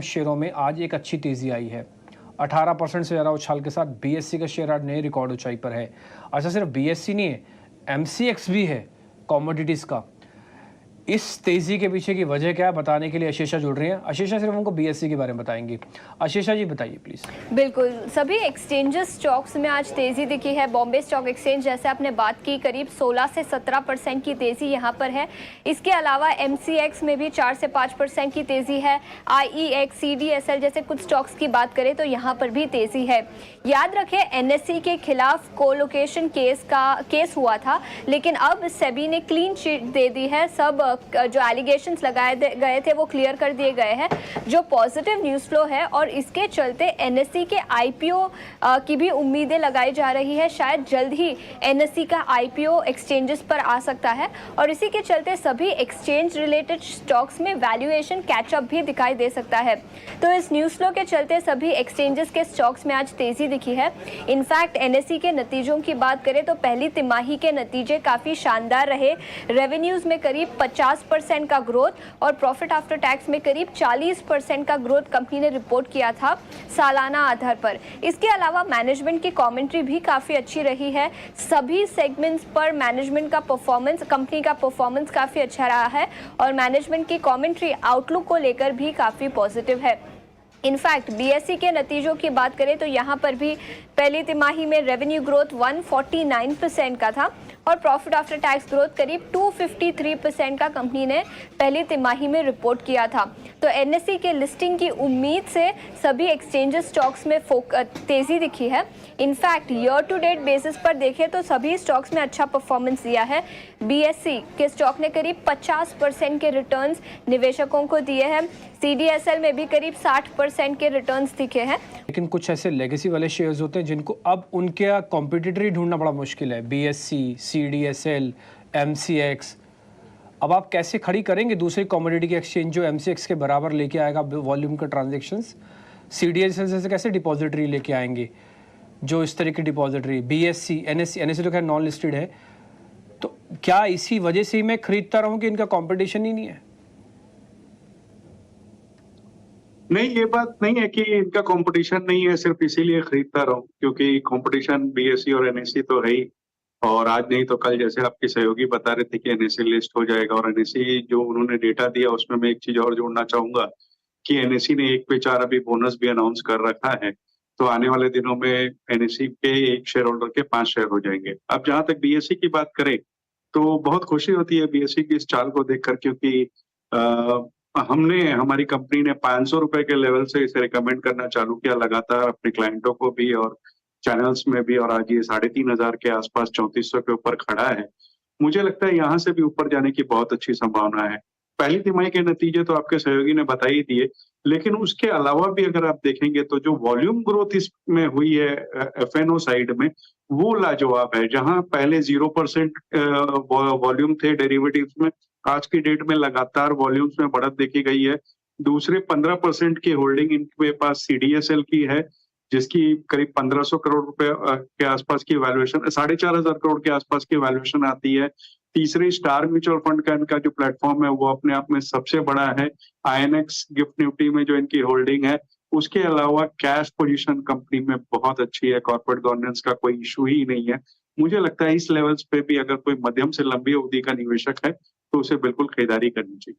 शेयरों में आज एक अच्छी तेजी आई है। 18% से ज़्यादा उछाल के साथ बीएससी का शेयर आज नए रिकॉर्ड ऊंचाई पर है। अच्छा, सिर्फ बीएससी नहीं है, एमसीएक्स भी है कमोडिटीज़ का। इस तेजी के पीछे की वजह क्या है, बताने के लिए अशेषा जुड़ रही हैं। अशेषा सिर्फ हमको बीएससी के बारे में बताएंगी। अशेषा जी बताइए प्लीज। बिल्कुल, सभी एक्सचेंजेस स्टॉक्स में आज तेजी दिखी है। बॉम्बे स्टॉक एक्सचेंज, जैसे आपने बात की, करीब 16 से 17% की तेजी यहां पर है। इसके अलावा एमसीएक्स में भी 4 से 5% की तेजी है। आईईएक्स, सीडीएसएल जैसे कुछ स्टॉक्स की बात करें तो यहां पर भी तेजी है। याद रखें, एनएससी के खिलाफ कोलोकेशन केस हुआ था, लेकिन अब सेबी ने क्लीन चिट दे दी है। सब जो एलिगेशंस लगाए गए थे वो क्लियर कर दिए गए हैं, जो पॉजिटिव न्यूज़ फ्लो है। और इसके चलते एनएससी के आईपीओ की भी उम्मीदें लगाई जा रही है। शायद जल्द ही एनएससी का आईपीओ एक्सचेंजेस पर आ सकता है और इसी के चलते सभी एक्सचेंज रिलेटेड स्टॉक्स में वैल्यूएशन कैचअप भी दिखाई दे सकता है। तो इस न्यूज़ फ्लो के चलते सभी एक्सचेंजेस के स्टॉक्स में आज तेजी दिखी है। इनफैक्ट एनएससी के नतीजों की बात करें तो पहली तिमाही के नतीजे काफ़ी शानदार रहे। रेवेन्यूज़ में करीब 50% का ग्रोथ और प्रॉफिट आफ्टर टैक्स में करीब 40% का ग्रोथ कंपनी ने रिपोर्ट किया था सालाना आधार पर। इसके अलावा मैनेजमेंट की कमेंट्री भी काफ़ी अच्छी रही है। सभी सेगमेंट्स पर मैनेजमेंट का परफॉर्मेंस, कंपनी का परफॉर्मेंस काफ़ी अच्छा रहा है और मैनेजमेंट की कमेंट्री आउटलुक को लेकर भी काफ़ी पॉजिटिव है। इनफैक्ट बीएससी के नतीजों की बात करें तो यहाँ पर भी पहली तिमाही में रेवेन्यू ग्रोथ 149% का था और प्रॉफिट आफ्टर टैक्स ग्रोथ करीब 253% का कंपनी ने पहली तिमाही में रिपोर्ट किया था। तो एनएससी के लिस्टिंग की उम्मीद से सभी एक्सचेंजेस स्टॉक्स में तेजी दिखी है। In fact year to date basis पर देखें तो सभी स्टॉक्स में अच्छा परफॉर्मेंस दिया है। बीएससी के स्टॉक ने करीब 50% के रिटर्न्स निवेशकों को दिए हैं। सीडीएसएल में भी करीब 60% के रिटर्न्स दिखे हैं। लेकिन कुछ ऐसे लेगेसी वाले शेयर्स होते हैं जिनको अब उनके कॉम्पिटिटर ही ढूंढना बड़ा मुश्किल है। BSc, CDSL, MCX. अब आप कैसे खड़ी करेंगे दूसरी कमोडिटी की एक्सचेंज जो एमसीएक्स के बराबर लेके आएगा वॉल्यूम का ट्रांजेक्शंस? सीडीएसएल से कैसे डिपॉजिटरी लेके आएंगे जो इस तरह की डिपॉजिटरी? बीएससी, एनएससी तो खैर नॉन लिस्टेड है। तो क्या इसी वजह से ही मैं खरीदता रहूं कि इनका कॉम्पिटिशन ही नहीं है? नहीं, ये बात नहीं है कि इनका कंपटीशन नहीं है, सिर्फ इसीलिए खरीदता रहूं क्योंकि कंपटीशन बीएससी और एनएससी तो है ही। और आज नहीं तो कल, जैसे आपके सहयोगी बता रहे थे कि एनएससी लिस्ट हो जाएगा, और एनएससी जो उन्होंने डेटा दिया उसमें मैं एक चीज और जोड़ना चाहूंगा कि एनएससी ने 1 पे 4 अभी बोनस भी अनाउंस कर रखा है। तो आने वाले दिनों में एनएससी के एक शेयर होल्डर के 5 शेयर हो जाएंगे। अब जहां तक बीएससी की बात करें तो बहुत खुशी होती है बीएससी की इस चाल को देखकर, क्योंकि हमारी कंपनी ने 500 रुपए के लेवल से इसे रिकमेंड करना चालू किया लगातार अपने क्लाइंटों को भी और चैनल्स में भी, और आज ये 3,500 के आसपास 3400 के ऊपर खड़ा है। मुझे लगता है यहाँ से भी ऊपर जाने की बहुत अच्छी संभावना है। पहली तिमाही के नतीजे तो आपके सहयोगी ने बता ही दिए, लेकिन उसके अलावा भी अगर आप देखेंगे तो जो वॉल्यूम ग्रोथ इसमें हुई है एफएनओ साइड में, वो लाजवाब है। जहां पहले 0% वॉल्यूम थे डेरिवेटिव्स में, आज की डेट में लगातार वॉल्यूम्स में बढ़त देखी गई है। दूसरे 15% की होल्डिंग इनके पास सीडीएसएल की है, जिसकी करीब 1500 करोड़ रुपए के आसपास की वैल्यूएशन, 4,500 करोड़ के आसपास की वैल्यूएशन आती है। तीसरी स्टार म्यूचुअल फंड का इनका जो प्लेटफॉर्म है वो अपने आप में सबसे बड़ा है। आईएनएक्स गिफ्ट निफ्टी में जो इनकी होल्डिंग है, उसके अलावा कैश पोजीशन कंपनी में बहुत अच्छी है। कॉर्पोरेट गवर्नेंस का कोई इशू ही नहीं है। मुझे लगता है इस लेवल्स पे भी अगर कोई मध्यम से लंबी अवधि का निवेशक है तो उसे बिल्कुल खरीदारी करनी चाहिए।